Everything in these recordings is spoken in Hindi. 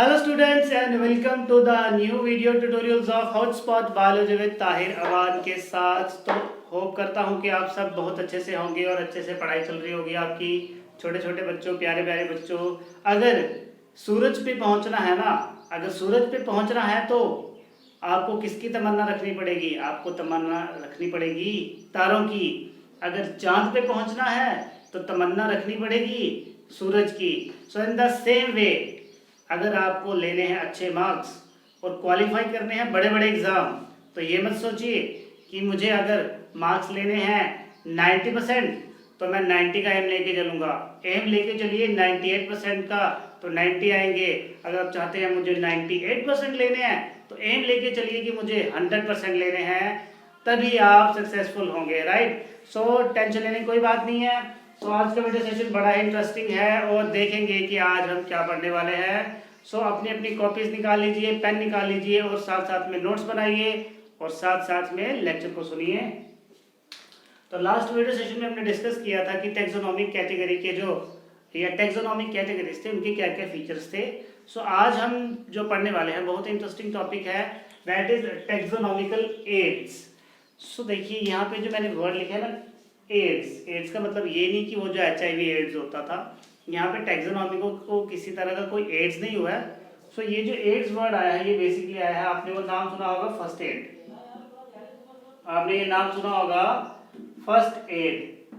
Hello students and welcome to the new video tutorials of Hotspot Biology with Tahir Awan के साथ। तो होप करता हूँ कि आप सब बहुत अच्छे से होंगे और अच्छे से पढ़ाई चल रही होगी आपकी। छोटे छोटे बच्चों, प्यारे प्यारे बच्चों, अगर सूरज पे पहुँचना है ना, अगर सूरज पे पहुँचना है तो आपको किसकी तमन्ना रखनी पड़ेगी? आपको तमन्ना रखनी पड़ेगी तारों की। अगर चांद पे पहुँचना है तो तमन्ना रखनी पड़ेगी सूरज की। सो इन द सेम वे, अगर आपको लेने हैं अच्छे मार्क्स और क्वालिफाई करने हैं बड़े बड़े एग्ज़ाम, तो ये मत सोचिए कि मुझे अगर मार्क्स लेने हैं 90% तो मैं 90 का एम लेके चलूँगा। एम लेके चलिए 98% का, तो 90 आएंगे। अगर आप चाहते हैं मुझे 98% लेने हैं तो एम लेके चलिए कि मुझे 100% लेने हैं, तभी आप सक्सेसफुल होंगे, राइट। सो टेंशन लेने की कोई बात नहीं है। तो आज का वीडियो सेशन बड़ा इंटरेस्टिंग है और देखेंगे कि आज हम क्या पढ़ने वाले हैं। सो अपनी अपनी कॉपीज निकाल लीजिए, पेन निकाल लीजिए और साथ साथ में नोट्स बनाइए और साथ साथ में लेक्चर को सुनिए। तो लास्ट वीडियो सेशन में हमने डिस्कस किया था कि टैक्सोनॉमिक कैटेगरी के जो या टैक्सोनॉमिक कैटेगरीज थे उनके क्या क्या फीचर्स थे। सो आज हम जो पढ़ने वाले हैं बहुत इंटरेस्टिंग टॉपिक है, दैट इज टैक्सोनॉमिकल एड्स। सो देखिए यहाँ पे जो मैंने वर्ड लिखा है ना, एड्स। एड्स का मतलब ये नहीं कि वो जो HIV एड्स होता था, यहाँ पे टैक्सोनॉमी को किसी तरह का कोई एड्स नहीं हुआ है। सो ये जो एड्स वर्ड आया है ये बेसिकली आया है, आपने वो नाम सुना होगा फर्स्ट एड। आपने ये नाम सुना होगा first aid,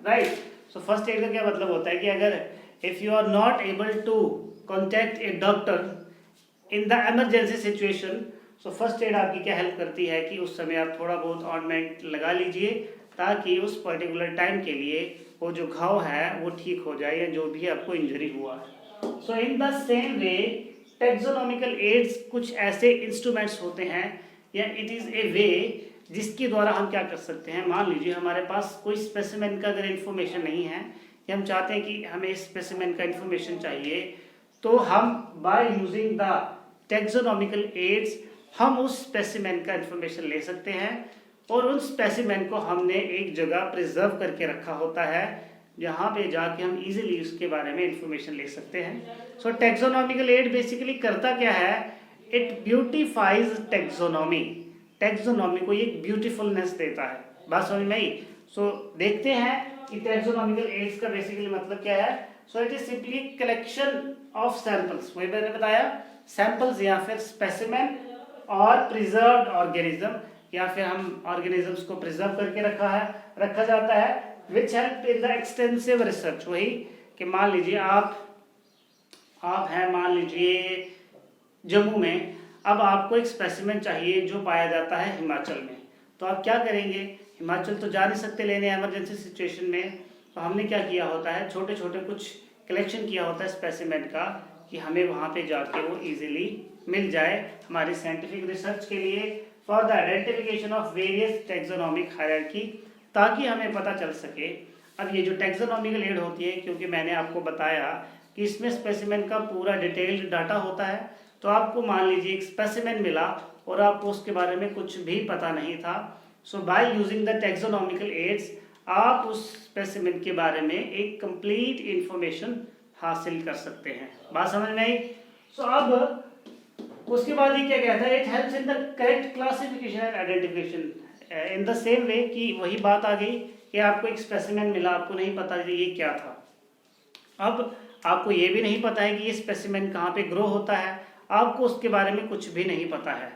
right. So first aid का क्या मतलब होता है कि अगर if you are not able to contact a doctor in the emergency situation, so first aid आपकी क्या हेल्प करती है कि उस समय आप थोड़ा बहुत ऑइंटमेंट लगा लीजिए ताकि उस पर्टिकुलर टाइम के लिए वो जो घाव है वो ठीक हो जाए या जो भी आपको इंजरी हुआ है। So in the same way taxonomical aids कुछ ऐसे इंस्ट्रूमेंट्स होते हैं या इट इज़ ए वे जिसके द्वारा हम क्या कर सकते हैं। मान लीजिए हमारे पास कोई स्पेसिमेन का अगर इंफॉर्मेशन नहीं है या हम चाहते हैं कि हमें स्पेसिमेन का इंफॉर्मेशन चाहिए, तो हम bye using the taxonomical ads हम उस स्पेसिमेन का इंफॉर्मेशन ले सकते हैं और उन स्पेसिमेन को हमने एक जगह प्रिजर्व करके रखा होता है जहाँ पे जाके हम इजीली उसके बारे में इंफॉर्मेशन ले सकते हैं। सो टैक्सोनॉमिकल एड बेसिकली करता क्या है, इट ब्यूटिफाइज टैक्सोनॉमी। टैक्सोनॉमी को एक ब्यूटीफुलनेस देता है। बात समझ में आई? सो देखते हैं कि टैक्सोनॉमिकल एड्स का बेसिकली मतलब क्या है। So it is simply collection of samples, वही मैंने बताया, सैंपल्स या फिर स्पेसिमेन और प्रिजर्व्ड ऑर्गेनिज्म, या फिर हम ऑर्गेनिजम्स को प्रिजर्व करके रखा जाता है, which help in the extensive research. वही कि मान लीजिए आप हैं मान लीजिए जम्मू में, अब आपको एक स्पेसिमेन चाहिए जो पाया जाता है हिमाचल में, तो आप क्या करेंगे? हिमाचल तो जा नहीं सकते लेने इमरजेंसी सिचुएशन में, तो हमने क्या किया होता है, छोटे छोटे कुछ कलेक्शन किया होता है स्पेसिमेन का कि हमें वहाँ पे जाके वो इजीली मिल जाए हमारी साइंटिफिक रिसर्च के लिए, for the identification of various taxonomic hierarchy, ताकि हमें पता चल सके। अब ये जो टैक्सोनॉमिकल एड होती है, क्योंकि मैंने आपको बताया कि इसमें स्पेसिमेन का पूरा डिटेल्ड डाटा होता है, तो आपको मान लीजिए एक स्पेसिमेन मिला और आपको उसके बारे में कुछ भी पता नहीं था। So by using the taxonomical aids आप उस स्पेसिमेन के बारे में एक कंप्लीट इंफॉर्मेशन हासिल कर सकते हैं। बात समझ में आई? सो अब उसके बाद ये क्या कहता है, it helps in the correct classification and identification. In the same वे कि वही बात आ गई कि आपको एक स्पेसिमेन मिला, आपको नहीं पता ये क्या था। अब आपको ये भी नहीं पता है कि ये स्पेसिमेन कहाँ पे ग्रो होता है, आपको उसके बारे में कुछ भी नहीं पता है।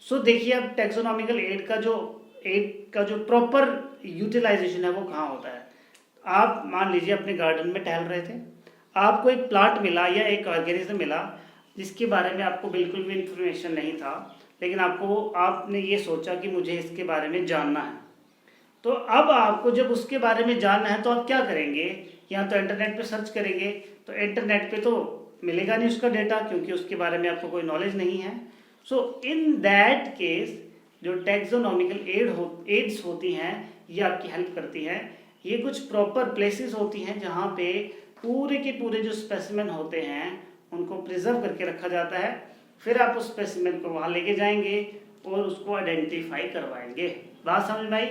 सो देखिए अब टैक्सोनॉमिकल एड का जो प्रॉपर यूटिलाइजेशन है वो कहाँ होता है। आप मान लीजिए अपने गार्डन में टहल रहे थे, आपको एक प्लांट मिला या एक ऑर्गेनिज्म मिला जिसके बारे में आपको बिल्कुल भी इंफॉर्मेशन नहीं था, लेकिन आपने ये सोचा कि मुझे इसके बारे में जानना है। तो अब आपको जब उसके बारे में जानना है तो आप क्या करेंगे, या तो इंटरनेट पे सर्च करेंगे, तो इंटरनेट पे तो मिलेगा नहीं उसका डेटा क्योंकि उसके बारे में आपको कोई नॉलेज नहीं है। सो इन दैट केस जो टैक्सोनॉमिकल एड्स होती हैं ये आपकी हेल्प करती हैं। ये कुछ प्रॉपर प्लेसेस होती हैं जहाँ पे पूरे के पूरे जो स्पेसिमेन होते हैं उनको प्रिजर्व करके रखा जाता है, फिर आप उस स्पेसिमेन को वहाँ लेके जाएंगे और उसको आइडेंटिफाई करवाएंगे। बात समझ में आई?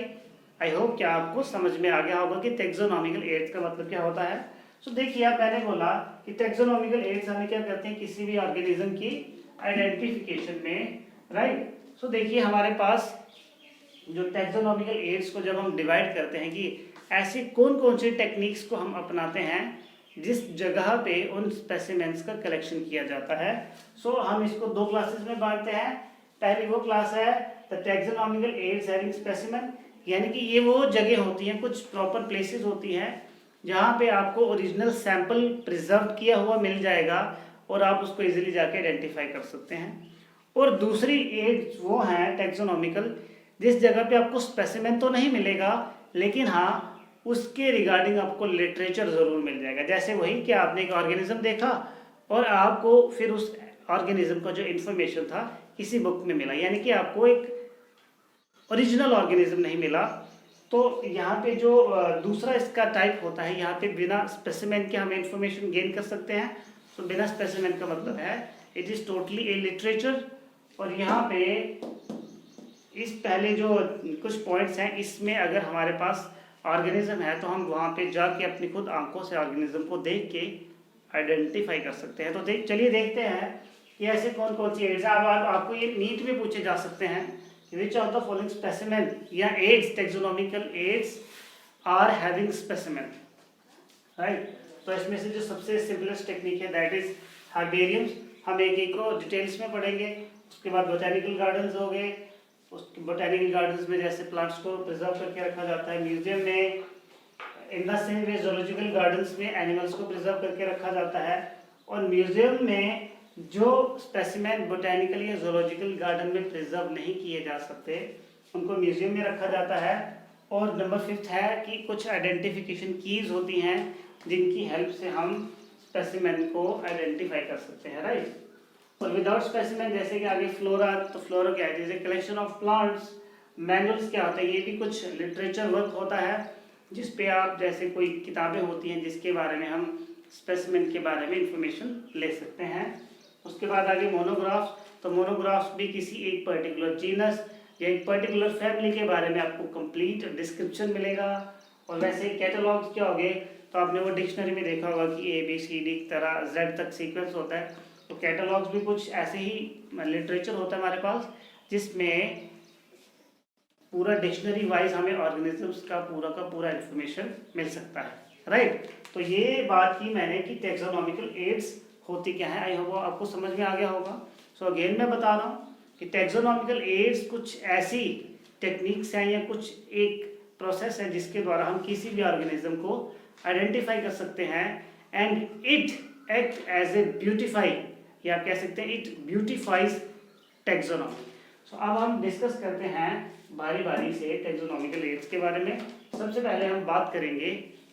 आई होप कि आपको समझ में आ गया होगा कि टैक्सोनॉमिकल एड्स का मतलब क्या होता है। सो देखिए, आप मैंने बोला कि टैक्सोनॉमिकल एड्स हमें क्या करते हैं, किसी भी ऑर्गेनिज्म की आइडेंटिफिकेशन में, राइट। सो देखिए हमारे पास जो टैक्सोनॉमिकल एड्स को जब हम डिवाइड करते हैं कि ऐसे कौन कौन से टेक्निक्स को हम अपनाते हैं जिस जगह पे उन स्पेसिमेंट्स का कलेक्शन किया जाता है। सो हम इसको दो क्लासेस में बांटते हैं। पहली वो क्लास है the taxonomical ads having specimen, यानी कि ये वो जगह होती हैं, कुछ प्रॉपर प्लेसेस होती हैं जहाँ पे आपको ओरिजिनल सैंपल प्रिजर्व किया हुआ मिल जाएगा और आप उसको इजीली जाके आइडेंटिफाई कर सकते हैं। और दूसरी एड्स वो हैं टैक्सोनॉमिकल जिस जगह पे आपको स्पेसिमेन तो नहीं मिलेगा, लेकिन हाँ उसके रिगार्डिंग आपको लिटरेचर ज़रूर मिल जाएगा। जैसे वही कि आपने एक ऑर्गेनिज्म देखा और आपको फिर उस ऑर्गेनिज्म का जो इन्फॉर्मेशन था किसी बुक में मिला, यानी कि आपको एक ओरिजिनल ऑर्गेनिज्म नहीं मिला। तो यहाँ पे जो दूसरा इसका टाइप होता है, यहाँ पे बिना स्पेसिमेन के हम इंफॉर्मेशन गेन कर सकते हैं। तो बिना स्पेसिमेन का मतलब है it is totally A literature. और यहाँ पे इस पहले जो कुछ पॉइंट्स हैं इसमें अगर हमारे पास ऑर्गेनिज्म है तो हम वहाँ पे जाके अपनी खुद आंखों से ऑर्गेनिज्म को देख के आइडेंटिफाई कर सकते हैं। तो चलिए देखते हैं कि ऐसे कौन कौन सी एड्स। अब आपको ये नीट में पूछे जा सकते हैं which of the following specimen या aids taxonomical aids are having specimen, right. तो इसमें से जो सबसे सिंपलेस्ट टेक्निक है दैट इज हर्बेरियम्स। हम एक एक को डिटेल्स में पढ़ेंगे। उसके बाद बोटेनिकल गार्डन्स हो गए, उस बोटेनिकल गार्डन्स में जैसे प्लांट्स को प्रिजर्व करके रखा जाता है। म्यूजियम में इन the same way zoological gardens में एनिमल्स को प्रिजर्व करके रखा जाता है। और म्यूजियम में जो स्पेसिमेन बोटेनिकल या जोलॉजिकल गार्डन में प्रिजर्व नहीं किए जा सकते उनको म्यूजियम में रखा जाता है। और नंबर 5 है कि कुछ आइडेंटिफिकेशन कीज होती हैं जिनकी हेल्प से हम स्पेसिमेन को आइडेंटिफाई कर सकते हैं, राइट। और विदाउट स्पेसिमेन जैसे कि आगे फ्लोरा, तो फ्लोरा क्या है, जैसे कलेक्शन ऑफ प्लांट्स। मैनुअल्स क्या होता है, ये भी कुछ लिटरेचर वर्क होता है जिस पे आप जैसे कोई किताबें होती हैं जिसके बारे में हम स्पेसिमेन के बारे में इंफॉर्मेशन ले सकते हैं। उसके बाद आगे मोनोग्राफ्स। तो मोनोग्राफ्स भी किसी एक पर्टिकुलर जीनस या एक पर्टिकुलर फैमिली के बारे में आपको कंप्लीट डिस्क्रिप्शन मिलेगा। और वैसे कैटलॉग्स क्या हो गए, तो आपने वो डिक्शनरी में देखा होगा कि ABCD की तरह Z तक सीक्वेंस होता है। तो कैटलॉग्स भी कुछ ऐसे ही लिटरेचर होता है हमारे पास जिसमें पूरा डिक्शनरी वाइज हमें ऑर्गेनिजम्स का पूरा इंफॉर्मेशन मिल सकता है, राइट। तो ये बात की मैंने कि टैक्सोनॉमिकल एड्स होती क्या है। आई होप आपको समझ में आ गया होगा। सो अगेन मैं बता रहा हूँ कि टैक्सोनॉमिकल एड्स कुछ ऐसी टेक्निक्स हैं या कुछ एक प्रोसेस है जिसके द्वारा हम किसी भी ऑर्गेनिज्म को आइडेंटिफाई कर सकते हैं। And it act as a beautify, या आप कह सकते हैं इट ब्यूटिफाइज टैक्सोनॉमी। सो अब हम डिस्कस करते हैं बारी बारी से टैक्सोनॉमिकल एड्स के बारे में। सबसे पहले हम बात करेंगे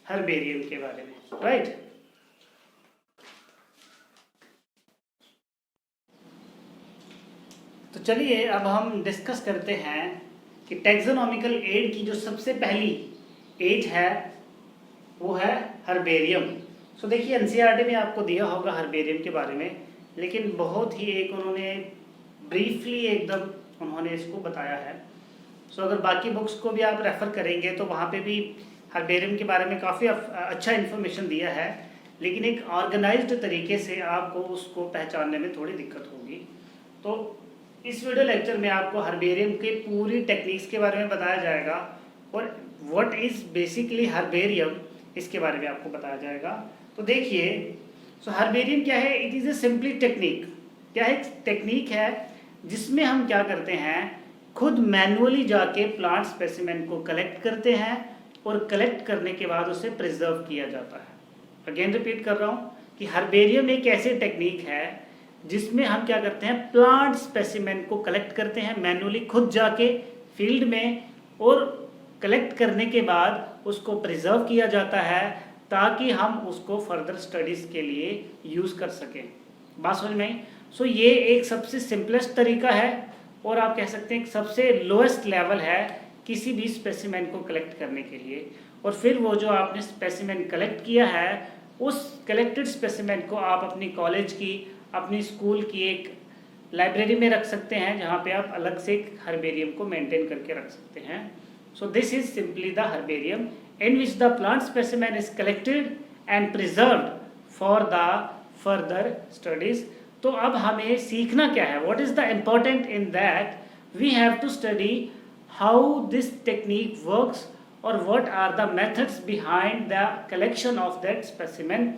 हर्बेरियम के बारे में, राइट। तो चलिए अब हम डिस्कस करते हैं कि टैक्सोनॉमिकल एड की जो सबसे पहली एज है वो है हर्बेरियम। सो देखिए NCERT में आपको दिया होगा हर्बेरियम के बारे में, लेकिन बहुत ही एक उन्होंने ब्रीफली एकदम उन्होंने इसको बताया है। सो अगर बाकी बुक्स को भी आप रेफ़र करेंगे तो वहाँ पे भी हर्बेरियम के बारे में काफ़ी अच्छा इन्फॉर्मेशन दिया है, लेकिन एक ऑर्गेनाइज्ड तरीके से आपको उसको पहचानने में थोड़ी दिक्कत होगी। तो इस वीडियो लेक्चर में आपको हर्बेरियम के पूरी टेक्निक्स के बारे में बताया जाएगा और व्हाट इज़ बेसिकली हर्बेरियम इसके बारे में आपको बताया जाएगा। तो देखिए, सो हर्बेरियम क्या है, it is a simply technique. क्या है, टेक्निक है जिसमें हम क्या करते हैं, खुद मैनुअली जाके प्लांट स्पेसिमेन को कलेक्ट करते हैं और कलेक्ट करने के बाद उसे प्रिजर्व किया जाता है। अगेन रिपीट कर रहा हूँ कि हर्बेरियम एक ऐसी टेक्निक है जिसमें हम क्या करते हैं, प्लांट स्पेसिमेन को कलेक्ट करते हैं मैनुअली खुद जाके फील्ड में, और कलेक्ट करने के बाद उसको प्रिजर्व किया जाता है ताकि हम उसको फर्दर स्टडीज़ के लिए यूज़ कर सकें। बात समझ में आई। सो ये एक सबसे सिंपलेस्ट तरीका है और आप कह सकते हैं सबसे लोएस्ट लेवल है किसी भी स्पेसिमेन को कलेक्ट करने के लिए। और फिर वो जो आपने स्पेसिमेन कलेक्ट किया है उस कलेक्टेड स्पेसिमेन को आप अपनी कॉलेज की, अपनी स्कूल की एक लाइब्रेरी में रख सकते हैं जहाँ पे आप अलग से एक हर्बेरियम को मेंटेन करके रख सकते हैं। So this is simply the herbarium in which the plant specimen is collected and preserved for the further studies। तो अब हमें सीखना क्या है, what is the important in that, we have to study how this technique works और what are the methods behind the collection of that specimen.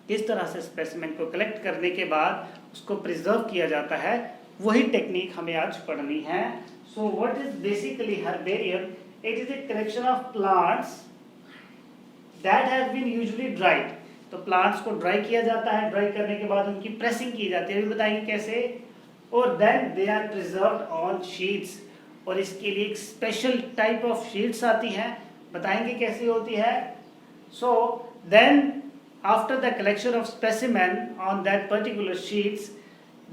किस तरह से स्पेसिमेन को कलेक्ट करने के बाद उसको प्रिजर्व किया जाता है, वही टेक्निक हमें आज पढ़नी है। So what is basically herbarium? It is a collection of plants that have been usually dried. तो प्लांट्स को ड्राई किया जाता है, ड्राई करने के बाद उनकी प्रेसिंग की जाती है, अभी बताएंगे कैसे, और then they are preserved on sheets. और इसके लिए एक स्पेशल टाइप ऑफ शीट्स आती हैं, बताएंगे कैसी होती है। So then after the collection of specimen on that particular sheets,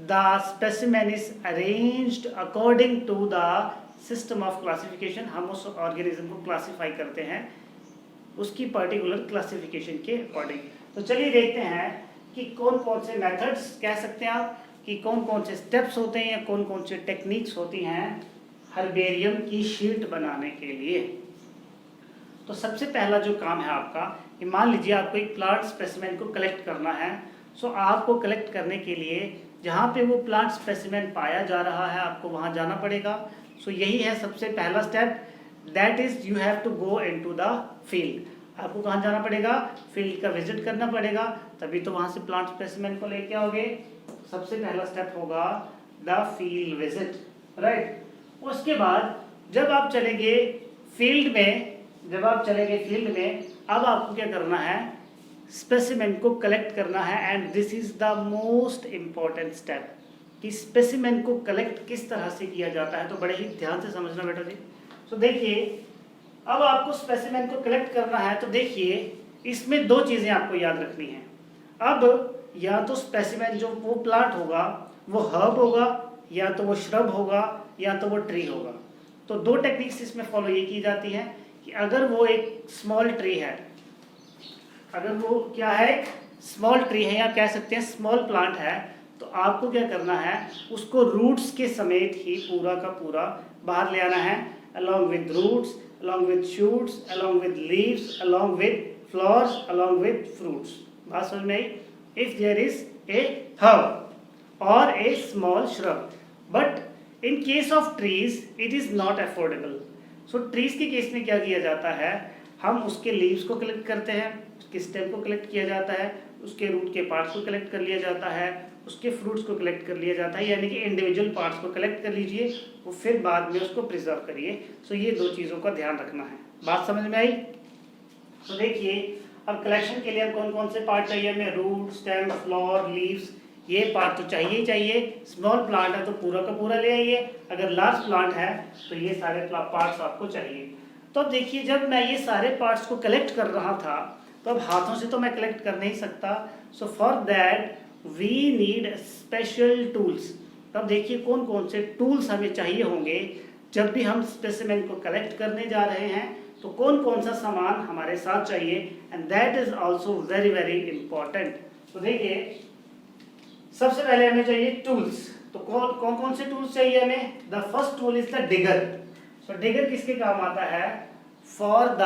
the specimen is arranged according to the system of classification। हम उस ऑर्गेनिज्म को क्लासीफाई करते हैं उसकी पर्टिकुलर क्लासिफिकेशन के अकॉर्डिंग। तो चलिए देखते हैं कि कौन कौन से मेथड्स, कह सकते हैं आप कि कौन कौन से स्टेप्स होते हैं या कौन कौन से टेक्निक्स होती हैं हर्बेरियम की शीट बनाने के लिए। तो सबसे पहला जो काम है आपका, कि मान लीजिए आपको एक प्लांट स्पेसिमेन को कलेक्ट करना है। सो आपको कलेक्ट करने के लिए जहाँ पे वो प्लांट स्पेसिमेन पाया जा रहा है आपको वहाँ जाना पड़ेगा। सो यही है सबसे पहला step, that is you have to go into the field. आपको कहाँ जाना पड़ेगा? फील्ड का विजिट करना पड़ेगा, तभी तो वहाँ से प्लांट स्पेसिमेन को लेके आओगे। सबसे पहला स्टेप होगा द फील्ड विजिट, राइट। उसके बाद जब आप चलेंगे फील्ड में, अब आपको क्या करना है? स्पेसिमेन को कलेक्ट करना है। And this is the most important step कि स्पेसिमेन को कलेक्ट किस तरह से किया जाता है। तो बड़े ही ध्यान से समझना बेटा जी। सो देखिए, अब आपको स्पेसिमेन को कलेक्ट करना है, तो देखिए इसमें दो चीज़ें आपको याद रखनी है। अब या तो स्पेसिमेन जो वो प्लांट होगा वो हर्ब होगा, या तो वो श्रब होगा, या तो वो ट्री होगा। तो दो टेक्निक्स इसमें फॉलो ये की जाती हैं कि अगर वो एक स्मॉल ट्री है, अगर वो क्या है, एक स्मॉल ट्री है या कह सकते हैं स्मॉल प्लांट है, तो आपको क्या करना है? उसको रूट्स के समेत ही पूरा का पूरा बाहर ले आना है, along with roots, along with shoots, along with leaves, along with flowers, along with fruits। बात समझ में आई? If there is a herb or a small shrub, but in case of trees it is not affordable। So trees के केस में क्या किया जाता है? हम उसके लीव्स को कलेक्ट करते हैं, उसके स्टेम को कलेक्ट किया जाता है, उसके रूट के पार्ट्स को कलेक्ट कर लिया जाता है, उसके फ्रूट्स को कलेक्ट कर लिया जाता है, यानी कि इंडिविजुअल पार्ट्स को कलेक्ट कर लीजिए, वो फिर बाद में उसको प्रिजर्व करिए। सो ये दो चीज़ों का ध्यान रखना है। बात समझ में आई? तो देखिए, अब कलेक्शन के लिए कौन कौन से पार्ट चाहिए हमें? रूट, स्टेम, फ्लावर, लीव्स, ये पार्ट तो चाहिए ही चाहिए। स्मॉल प्लांट है तो पूरा का पूरा ले आइए, अगर लार्ज प्लांट है तो ये सारे पार्ट्स आपको चाहिए। तो अब देखिए, जब मैं ये सारे पार्ट्स को कलेक्ट कर रहा था, तो अब हाथों से तो मैं कलेक्ट कर नहीं सकता। So for that we need special tools. तब देखिए कौन कौन से टूल्स हमें चाहिए होंगे जब भी हम स्पेसिमेन को कलेक्ट करने जा रहे हैं, तो कौन कौन सा सामान हमारे साथ चाहिए, and that is also very very important. तो देखिए, सबसे पहले हमें चाहिए टूल्स। तो कौन कौन से टूल्स चाहिए हमें? The first tool is the digger. So digger किसके काम आता है? फॉर द,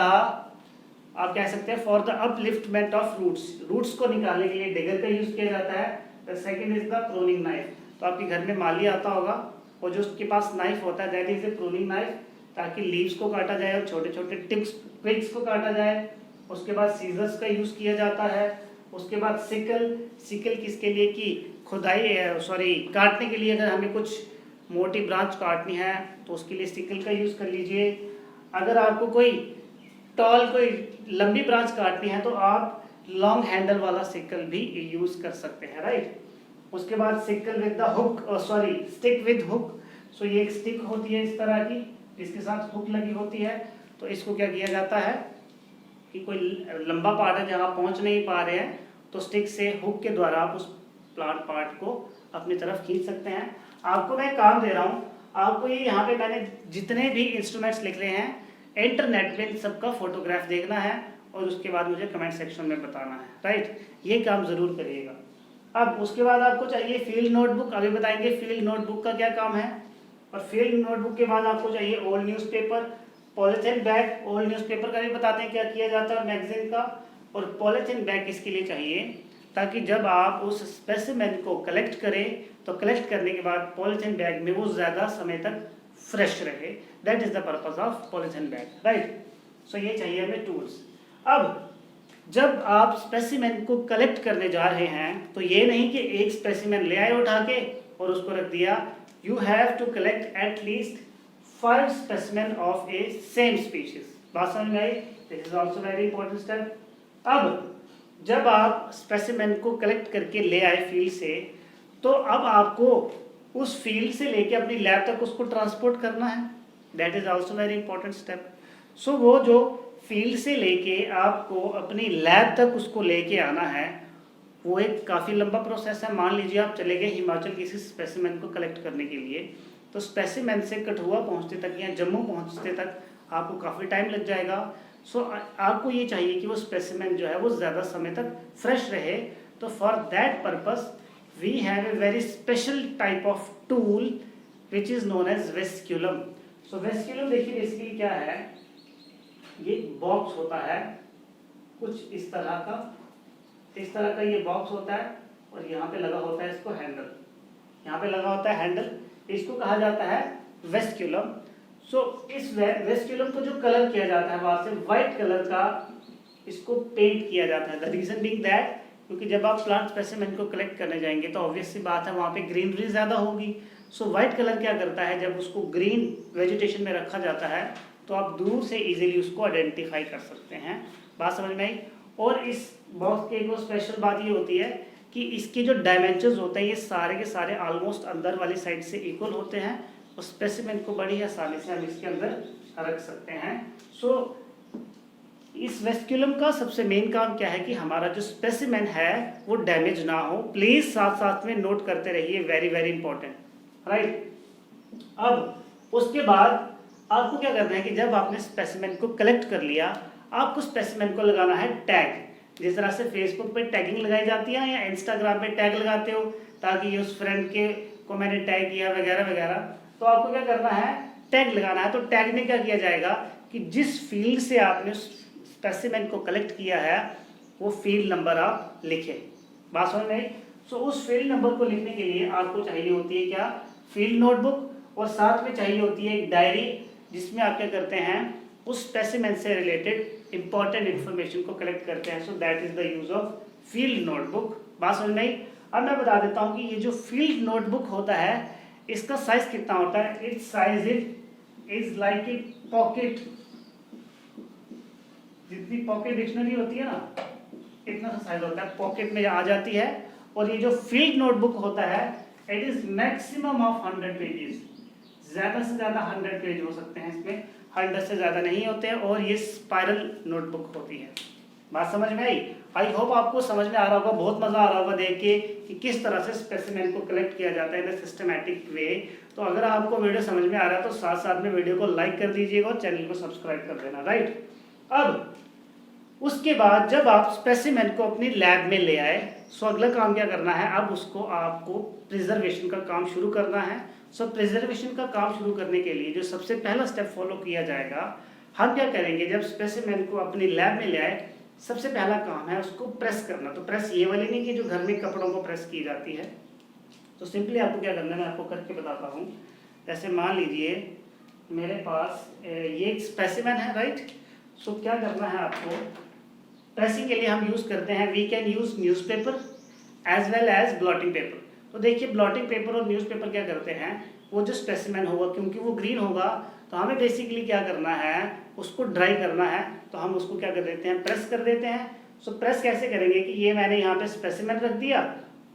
आप कह सकते हैं for the upliftment of roots. Roots को निकालने के लिए डिगर का यूज किया जाता है। The second is the pruning knife. तो आपके घर में माली आता होगा, और जो उसके पास नाइफ होता है that is a pruning knife, ताकि लीव्स को काटा जाए और छोटे छोटे ट्विग्स को काटा जाए। उसके बाद सीजर्स का यूज किया जाता है। उसके बाद सिकल किसके लिए? कि खुदाई काटने के लिए, अगर हमें कुछ मोटी ब्रांच काटनी है तो उसके लिए सिकल का यूज़ कर लीजिए। अगर आपको कोई लंबी ब्रांच काटनी है तो आप लॉन्ग हैंडल वाला सिकल भी यूज़ कर सकते हैं, राइट। उसके बाद sickle with the hook, stick with hook. So ये एक स्टिक होती है इस तरह की, जिसके साथ हुक लगी होती है। तो इसको क्या किया जाता है कि कोई लंबा पार्ट है जहाँ पहुँच नहीं पा रहे हैं, तो स्टिक से हुक के द्वारा आप उस प्लांट पार्ट को अपनी तरफ खींच सकते हैं। आपको मैं काम दे रहा हूँ, आपको ये यहाँ पे मैंने जितने भी इंस्ट्रूमेंट्स लिख रहे हैं, इंटरनेट पे इन सबका फोटोग्राफ देखना है और उसके बाद मुझे कमेंट सेक्शन में बताना है, राइट। ये काम ज़रूर करिएगा। अब उसके बाद आपको चाहिए फील्ड नोटबुक। अभी बताएंगे फील्ड नोटबुक का क्या काम है। और फील्ड नोटबुक के बाद आपको चाहिए old newspaper, polythene bag. Old newspaper का भी बताते हैं क्या किया जाता है मैगजीन का। और पॉलीथीन बैग किसके लिए चाहिए? ताकि जब आप उस स्पेसिमेन को कलेक्ट करें तो कलेक्ट करने के बाद पॉलीथीन बैग में वो ज़्यादा समय तक फ्रेश रहे। That is the purpose of polythene bag, right. So ये चाहिए हमें टूल्स। अब जब आप स्पेसिमेन को कलेक्ट करने जा रहे हैं तो ये नहीं कि एक स्पेसिमेन ले आए उठा के और उसको रख दिया। You have to collect at least 5 specimen of a same species. बात समझ में आई? This is also very important step. अब जब आप स्पेसिमेन को कलेक्ट करके ले आए फील्ड से, तो अब आपको उस फील्ड से लेके अपनी लैब तक उसको ट्रांसपोर्ट करना है। That is also very important step. So वो जो फील्ड से लेके आपको अपनी लैब तक उसको लेके आना है, वो एक काफ़ी लंबा प्रोसेस है। मान लीजिए आप चले गए हिमाचल किसी स्पेसिमेन को कलेक्ट करने के लिए, तो स्पेसिमेन से कठुआ पहुंचते तक या जम्मू पहुंचते तक आपको काफ़ी टाइम लग जाएगा। सो आपको ये चाहिए कि वो स्पेसिमेन जो है वो ज़्यादा समय तक फ्रेश रहे। तो for that purpose we have a very special type of tool which is known as vasculum. So vasculum देखिए बेसिकली क्या है, ये बॉक्स होता है कुछ इस तरह का ये बॉक्स होता है और यहाँ पे लगा होता है इसको हैंडल, यहाँ पे लगा होता है हैंडल, इसको कहा जाता है वेस्क्यूलम। सो इस वेस्क्यूलम को जो कलर किया जाता है वहां से व्हाइट कलर का इसको पेंट किया जाता है। द रीजन बीइंग दैट, क्योंकि जब आप प्लांट स्पेसिमेन को कलेक्ट करने जाएंगे तो ऑब्वियस सी बात है वहाँ पे ग्रीनरी ज़्यादा होगी। सो व्हाइट कलर क्या करता है, जब उसको ग्रीन वेजिटेशन में रखा जाता है तो आप दूर से इजीली उसको आइडेंटिफाई कर सकते हैं। बात समझ में आई? और इस बॉक्स की एक स्पेशल बात ये होती है कि इसके जो डायमेंशंस होते हैं ये सारे के सारे ऑलमोस्ट अंदर वाली साइड से इक्वल होते हैं और स्पेसिमेन को बड़ी आसानी से हम इसके अंदर रख सकते हैं। सो इस वेस्क्यूलम का सबसे मेन काम क्या है कि हमारा जो स्पेसिमेन है वो डैमेज ना हो। प्लीज साथ साथ में नोट करते रहिए, वेरी वेरी इंपॉर्टेंट, राइट। अब उसके बाद आपको क्या करना है कि जब आपने स्पेसिमेन को कलेक्ट कर लिया, आपको स्पेसिमेन को लगाना है टैग। जिस तरह से फेसबुक पे टैगिंग लगाई जाती है या इंस्टाग्राम पे टैग लगाते हो ताकि ये उस फ्रेंड के को मैंने टैग किया वगैरह वगैरह, तो आपको क्या करना है, टैग लगाना है। तो टैग में क्या किया जाएगा कि जिस फील्ड से आपने स्पेसिमेन को कलेक्ट किया है वो फील्ड नंबर आप लिखें। बात समझ में? सो उस फील्ड नंबर को लिखने के लिए आपको चाहिए होती है क्या, फील्ड नोटबुक, और साथ में चाहिए होती है एक डायरी जिसमें आप क्या करते हैं उस स्पेसिमेन से रिलेटेड इंपॉर्टेंट इंफॉर्मेशन को कलेक्ट करते हैं। So that is the use of field notebook. बात समझ में आई? अब मैं बता देता हूँ कि ये जो फील्ड नोटबुक होता है इसका साइज कितना होता है। It's size is like a pocket, जितनी पॉकेट डिक्शनरी होती है ना इतना सा साइज होता है, पॉकेट में आ जाती है। और ये जो फील्ड नोटबुक होता है it is maximum of 100 pages, ज्यादा से ज्यादा 100 पेज हो सकते हैं इसमें, 100 से ज्यादा नहीं होते हैं। और ये स्पाइरल नोटबुक होती है। बात समझ में आई? आई होप आपको समझ में आ रहा होगा, बहुत मजा आ रहा होगा देख के कि किस तरह से स्पेसिमेन को कलेक्ट किया जाता है इन सिस्टमैटिक वे। तो अगर आपको वीडियो समझ में आ रहा है तो साथ साथ में वीडियो को लाइक कर दीजिएगा और चैनल को सब्सक्राइब कर देना, राइट। अब उसके बाद जब आप स्पेसिमेन को अपनी लैब में ले आए, सो अगला काम क्या करना है, अब उसको आपको प्रिजर्वेशन का काम शुरू करना है। सो प्रिजर्वेशन का काम शुरू करने के लिए जो सबसे पहला स्टेप फॉलो किया जाएगा, हम क्या करेंगे, जब स्पेसिमेन को अपनी लैब में ले आए सबसे पहला काम है उसको प्रेस करना। तो प्रेस ये वाली नहीं कि जो घर में कपड़ों को प्रेस की जाती है, तो सिंपली आपको क्या करना है मैं आपको करके बताता हूँ। जैसे मान लीजिए मेरे पास ये एक स्पेसिमेन है, राइट। सो क्या करना है आपको, प्रेसिंग के लिए हम यूज़ करते हैं, we can use newspaper as well as blotting paper. तो देखिए ब्लॉटिंग पेपर और न्यूज़पेपर क्या करते हैं, वो जो स्पेसिमेन होगा क्योंकि वो ग्रीन होगा तो हमें बेसिकली क्या करना है उसको ड्राई करना है। तो हम उसको क्या कर देते हैं, प्रेस कर देते हैं। सो प्रेस कैसे करेंगे कि ये मैंने यहाँ पे स्पेसिमेन रख दिया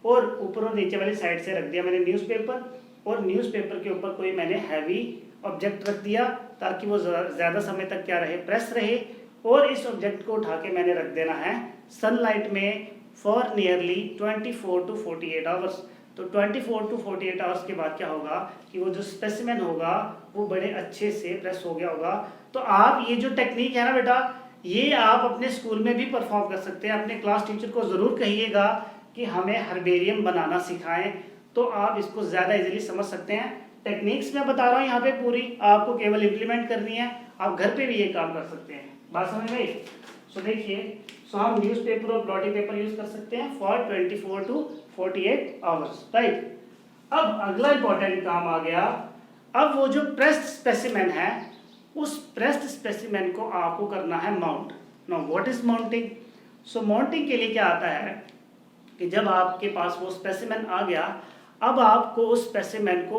और ऊपर और नीचे वाली साइड से रख दिया मैंने न्यूज़पेपर, और न्यूज़पेपर के ऊपर कोई मैंने हैवी ऑब्जेक्ट रख दिया ताकि वो ज़्यादा समय तक क्या रहे, प्रेस रहे। और इस ऑब्जेक्ट को उठा के मैंने रख देना है सनलाइट में फॉर नियरली 24 to 48 आवर्स। तो 24 to 48 आवर्स के बाद क्या होगा कि वो जो स्पेसिमेन होगा वो बड़े अच्छे से प्रेस हो गया होगा। तो आप ये जो टेक्निक है ना बेटा, ये आप अपने स्कूल में भी परफॉर्म कर सकते हैं। अपने क्लास टीचर को ज़रूर कहिएगा कि हमें हर्बेरियम बनाना सिखाएं, तो आप इसको ज़्यादा इजीली समझ सकते हैं। टेक्निक्स मैं बता रहा हूँ यहाँ पे पूरी, आपको केवल इम्प्लीमेंट करनी है, आप घर पे भी ये काम कर सकते हैं। बात समझ में? सो देखिए, सो हम न्यूज़पेपर और ब्लॉटिंग पेपर यूज कर सकते हैं फॉर 24 टू 48 आवर्स, राइट। अब अगला इंपॉर्टेंट काम आ गया। अब वो जो प्रेस्ड स्पेसिमेन है, उस प्रेस्ड स्पेसिमेन को आपको करना है mount. Now what is mounting? So mounting के लिए क्या आता है कि जब आपके पास वो स्पेसिमेन आ गया, अब आपको उस स्पेसिमेन को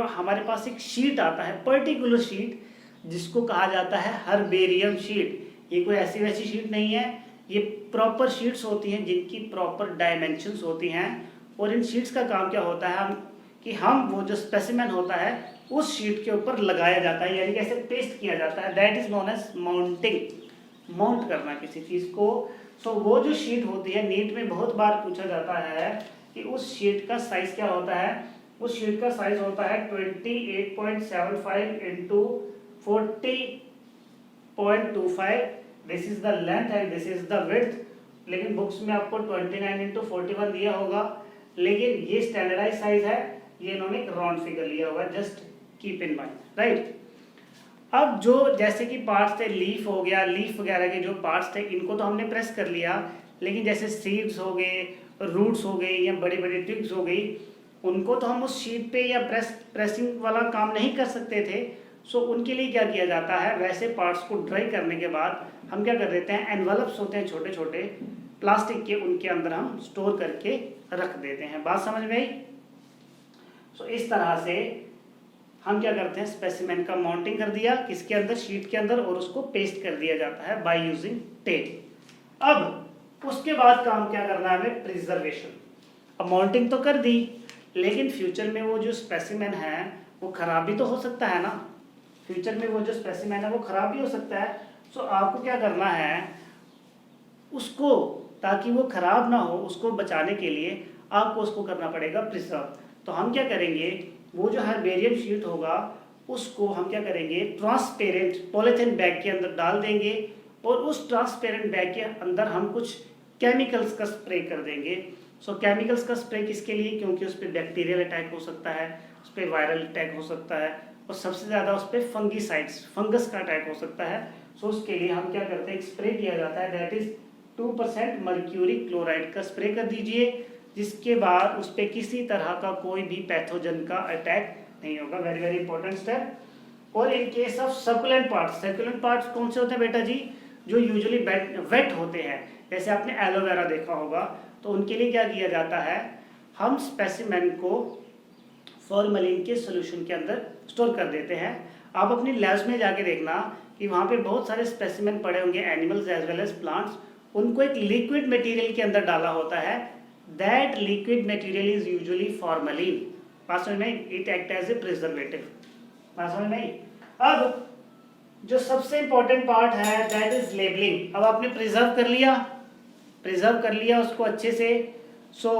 हमारे पास एक शीट आता है, पर्टिकुलर शीट, जिसको कहा जाता है हर्बेरियम शीट। ये कोई ऐसी वैसी शीट नहीं है, ये प्रॉपर शीट्स होती हैं जिनकी प्रॉपर डायमेंशंस होती हैं। और इन शीट्स का काम क्या होता है हम वो जो स्पेसिमेन होता है उस शीट के ऊपर लगाया जाता है, यानी कि ऐसे पेस्ट किया जाता है। That is known as mounting, mount करना किसी चीज़ को। सो वो जो शीट होती है, नीट में बहुत बार पूछा जाता है कि उस शीट का साइज क्या होता है। उस शीट का साइज होता है 28.75 into 40.25। This is the length and this is the width. लेकिन बुक्स में आपको 29 इंटू 41 दिया होगा, लेकिन ये स्टैंडर्डाइज साइज है, ये इन्होंने एक राउंड फिगर लिया होगा, just keep in mind, right. अब जो जैसे कि पार्ट्स थे, लीफ हो गया, लीफ वगैरह के जो पार्ट्स थे, इनको तो हमने प्रेस कर लिया, लेकिन जैसे सीड्स हो गए, रूट्स हो गई, या बड़ी बड़ी ट्विग्स हो गई, उनको तो हम उस शीट पे या प्रेसिंग वाला काम नहीं कर सकते थे। सो उनके लिए क्या किया जाता है, वैसे पार्ट्स को ड्राई करने के बाद हम क्या कर देते हैं, एनवलप्स होते हैं छोटे छोटे प्लास्टिक के, उनके अंदर हम स्टोर करके रख देते हैं। बात समझ में आई? सो इस तरह से हम क्या करते हैं, स्पेसिमेन का माउंटिंग कर दिया किसके अंदर, शीट के अंदर, और उसको पेस्ट कर दिया जाता है बाय यूजिंग टेप। अब उसके बाद काम क्या करना है हमें, प्रिजर्वेशन। अब माउंटिंग तो कर दी, लेकिन फ्यूचर में वो जो स्पेसिमेन है वो खराब भी तो हो सकता है ना। फ्यूचर में वो जो स्पेसिमेन है वो खराब भी हो सकता है। सो आपको क्या करना है, उसको, ताकि वो खराब ना हो, उसको बचाने के लिए आपको उसको करना पड़ेगा प्रिजर्व। तो हम क्या करेंगे, वो जो हर्बेरियम शीट होगा उसको हम क्या करेंगे, ट्रांसपेरेंट पॉलीथीन बैग के अंदर डाल देंगे, और उस ट्रांसपेरेंट बैग के अंदर हम कुछ केमिकल्स का स्प्रे कर देंगे। सो केमिकल्स का स्प्रे किसके लिए, क्योंकि उस पर बैक्टीरियल अटैक हो सकता है, उस पर वायरल अटैक हो सकता है, और सबसे ज़्यादा उस पर फंगीसाइड्स, फंगस का अटैक हो सकता है। सो उसके लिए हम क्या करते हैं, एक स्प्रे किया जाता है, दैट इज 2% मर्क्यूरी क्लोराइड का स्प्रे कर दीजिए, जिसके बाद उस पर किसी तरह का कोई भी पैथोजन का अटैक नहीं होगा। Very very important step. और in case of succulent parts, succulent parts कौन से होते हैं बेटा जी, जो यूजुअली वेट होते हैं, जैसे आपने एलोवेरा देखा होगा, तो उनके लिए क्या किया जाता है, हम स्पेसिमेन को फॉर्मलिन के सोल्यूशन के अंदर स्टोर कर देते हैं। आप अपनी लैब्स में जाके देखना कि वहाँ पे बहुत सारे स्पेसिमेन पड़े होंगे, animals as well as plants, उनको एक लिक्विड मटेरियल के अंदर डाला होता है। That liquid material is usually formalin. बात समझ में, it act as a preservative. बात समझ में। अब जो सबसे इंपॉर्टेंट पार्ट है दैट इज लेबलिंग। अब आपने प्रिजर्व कर लिया उसको अच्छे से। सो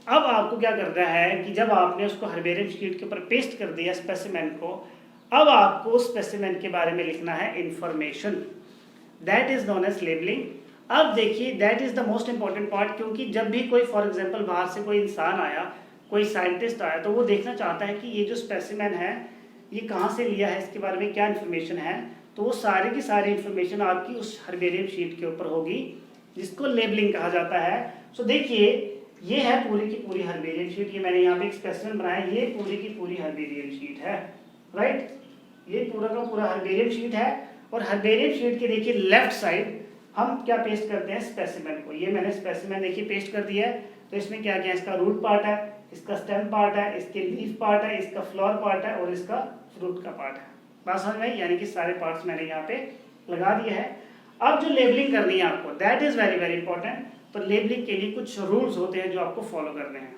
अब आपको क्या करना है कि जब आपने उसको हर्बेरियम शीट के ऊपर पेस्ट कर दिया स्पेसिमेन को, अब आपको स्पेसिमेन के बारे में लिखना है information, that is known as labelling. अब देखिए, that is the most important part, क्योंकि जब भी कोई फॉर एग्जांपल बाहर से कोई इंसान आया, कोई साइंटिस्ट आया, तो वो देखना चाहता है कि ये जो स्पेसिमेन है ये कहाँ से लिया है, इसके बारे में क्या इन्फॉर्मेशन है, तो वो सारी की सारी इन्फॉर्मेशन आपकी उस हर्बेरियम शीट के ऊपर होगी, जिसको लेबलिंग कहा जाता है। सो देखिए, ये है पूरी की पूरी हर्बेरियम शीट। ये मैंने यहाँ पे एक स्पेसिमेन बनाया, ये पूरी की पूरी हर्बेरियम शीट है, राइट। ये पूरा का पूरा हर्बेरियम शीट है। और हर्बेरियम शीट के देखिए लेफ्ट साइड हम क्या पेस्ट करते हैं, स्पेसिमेन को। ये मैंने स्पेसिमेन देखिए पेस्ट कर दिया है। तो इसमें क्या क्या, इसका रूट पार्ट है, इसका स्टेम पार्ट है, इसके लीफ पार्ट है, इसका फ्लावर पार्ट है, और इसका फ्रूट का पार्ट है। बात समझ में, यानी कि सारे पार्ट्स मैंने यहाँ पे लगा दिए हैं। अब जो लेबलिंग करनी है आपको, that is very very important. तो लेबलिंग के लिए कुछ रूल्स होते हैं जो आपको फॉलो करने हैं।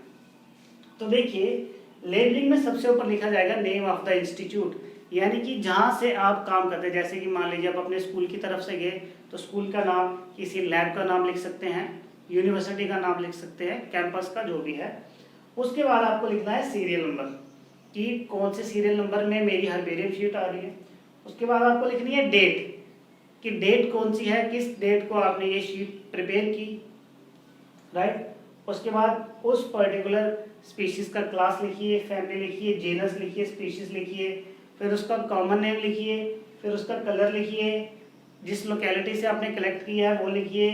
तो देखिए, लेबलिंग में सबसे ऊपर लिखा जाएगा नेम ऑफ द इंस्टीट्यूट, यानी कि जहाँ से आप काम करते हैं। जैसे कि मान लीजिए आप अपने स्कूल की तरफ से गए, तो स्कूल का नाम, किसी लैब का नाम लिख सकते हैं, यूनिवर्सिटी का नाम लिख सकते हैं, कैंपस का जो भी है। उसके बाद आपको लिखना है सीरियल नंबर, कि कौन से सीरियल नंबर में मेरी हर्बेरियम शीट आ रही है। उसके बाद आपको लिखनी है डेट, कि डेट कौन सी है, किस डेट को आपने ये शीट प्रिपेयर की, राइट। उसके बाद उस पर्टिकुलर स्पीशीज का क्लास लिखिए, फैमिली लिखिए, जेनस लिखिए, स्पीशीज लिखिए, फिर उसका कॉमन नेम लिखिए, फिर उसका कलर लिखिए, जिस लोकेलिटी से आपने कलेक्ट किया है वो लिखिए,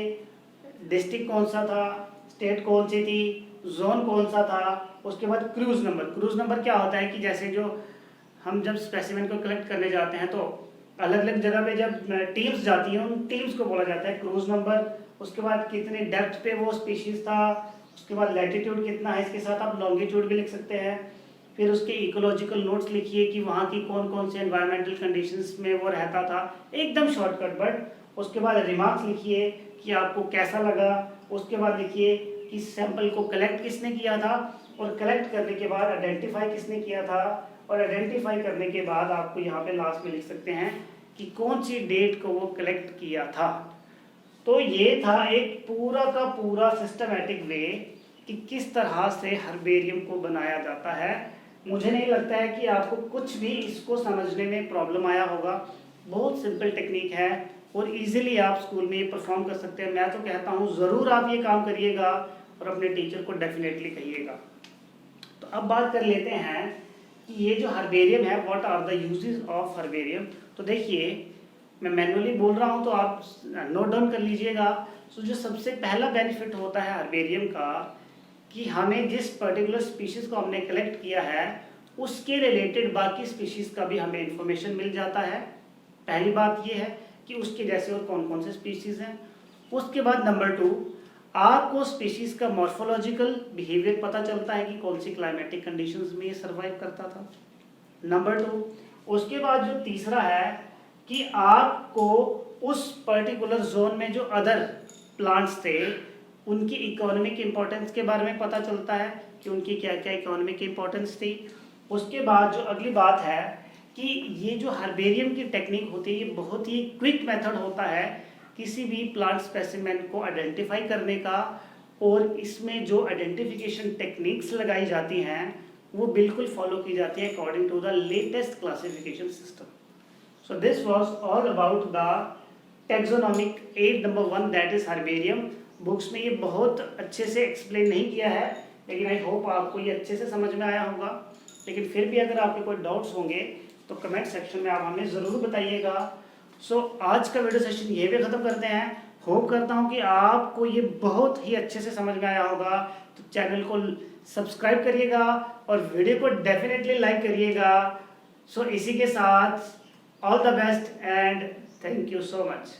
डिस्ट्रिक्ट कौन सा था, स्टेट कौन सी थी, जोन कौन सा था। उसके बाद क्रूज नंबर। क्रूज नंबर क्या होता है कि जैसे जो हम जब स्पेसिमेन को कलेक्ट करने जाते हैं तो अलग अलग जगह पे जब टीम्स जाती हैं उन टीम्स को बोला जाता है क्रूज नंबर। उसके बाद कितने डेप्थ पे वो स्पीशीज था, उसके बाद लैटिट्यूड कितना है, इसके साथ आप लॉन्गिट्यूड भी लिख सकते हैं। फिर उसके इकोलॉजिकल नोट्स लिखिए कि वहाँ की कौन कौन से एनवायरमेंटल कंडीशंस में वो रहता था, एकदम शॉर्टकट। बट उसके बाद रिमार्क्स लिखिए कि आपको कैसा लगा। उसके बाद लिखिए कि सैंपल को कलेक्ट किसने किया था, और कलेक्ट करने के बाद आइडेंटिफाई किसने किया था, और आइडेंटिफाई करने के बाद आपको यहाँ पे लास्ट में लिख सकते हैं कि कौन सी डेट को वो कलेक्ट किया था। तो ये था एक पूरा का पूरा सिस्टमैटिक वे कि किस तरह से हर्बेरियम को बनाया जाता है। मुझे नहीं लगता है कि आपको कुछ भी इसको समझने में प्रॉब्लम आया होगा। बहुत सिंपल टेक्निक है और इजीली आप स्कूल में ये परफॉर्म कर सकते हैं। मैं तो कहता हूँ ज़रूर आप ये काम करिएगा और अपने टीचर को डेफिनेटली कहिएगा। तो अब बात कर लेते हैं कि ये जो हर्बेरियम है, what are the uses of herbarium. तो देखिए मैं मैनुअली बोल रहा हूँ तो आप नोट डाउन कर लीजिएगा। तो जो सबसे पहला बेनिफिट होता है हर्बेरियम का कि हमें जिस पर्टिकुलर स्पीशीज़ को हमने कलेक्ट किया है उसके रिलेटेड बाकी स्पीशीज़ का भी हमें इंफॉर्मेशन मिल जाता है। पहली बात ये है कि उसके जैसे और कौन कौन से स्पीशीज़ हैं। उसके बाद नंबर 2, आपको स्पीशीज़ का मॉर्फोलॉजिकल बिहेवियर पता चलता है कि कौन सी क्लाइमेटिक कंडीशंस में ये सर्वाइव करता था। नंबर 2, उसके बाद जो तीसरा है कि आपको उस पर्टिकुलर जोन में जो अदर प्लांट्स थे उनकी इकोनॉमिक इम्पोर्टेंस के बारे में पता चलता है कि उनकी क्या क्या इकोनॉमिक इम्पोर्टेंस थी। उसके बाद जो अगली बात है कि ये जो हर्बेरियम की टेक्निक होती है ये बहुत ही क्विक मेथड होता है किसी भी प्लांट स्पेसिमेन को आइडेंटिफाई करने का, और इसमें जो आइडेंटिफिकेशन टेक्निक्स लगाई जाती हैं वो बिल्कुल फॉलो की जाती है according to the latest classification system. So this was all about the taxonomic aid number 1 that is herbarium। Books में ये बहुत अच्छे से एक्सप्लेन नहीं किया है लेकिन आई होप आपको ये अच्छे से समझ में आया होगा। लेकिन फिर भी अगर आपके कोई डाउट्स होंगे तो कमेंट सेक्शन में आप हमें ज़रूर बताइएगा। आज का वीडियो सेशन ये भी ख़त्म करते हैं। होप करता हूँ कि आपको ये बहुत ही अच्छे से समझ में आया होगा। तो चैनल को सब्सक्राइब करिएगा और वीडियो को डेफिनेटली लाइक करिएगा। इसी के साथ all the best and thank you so much।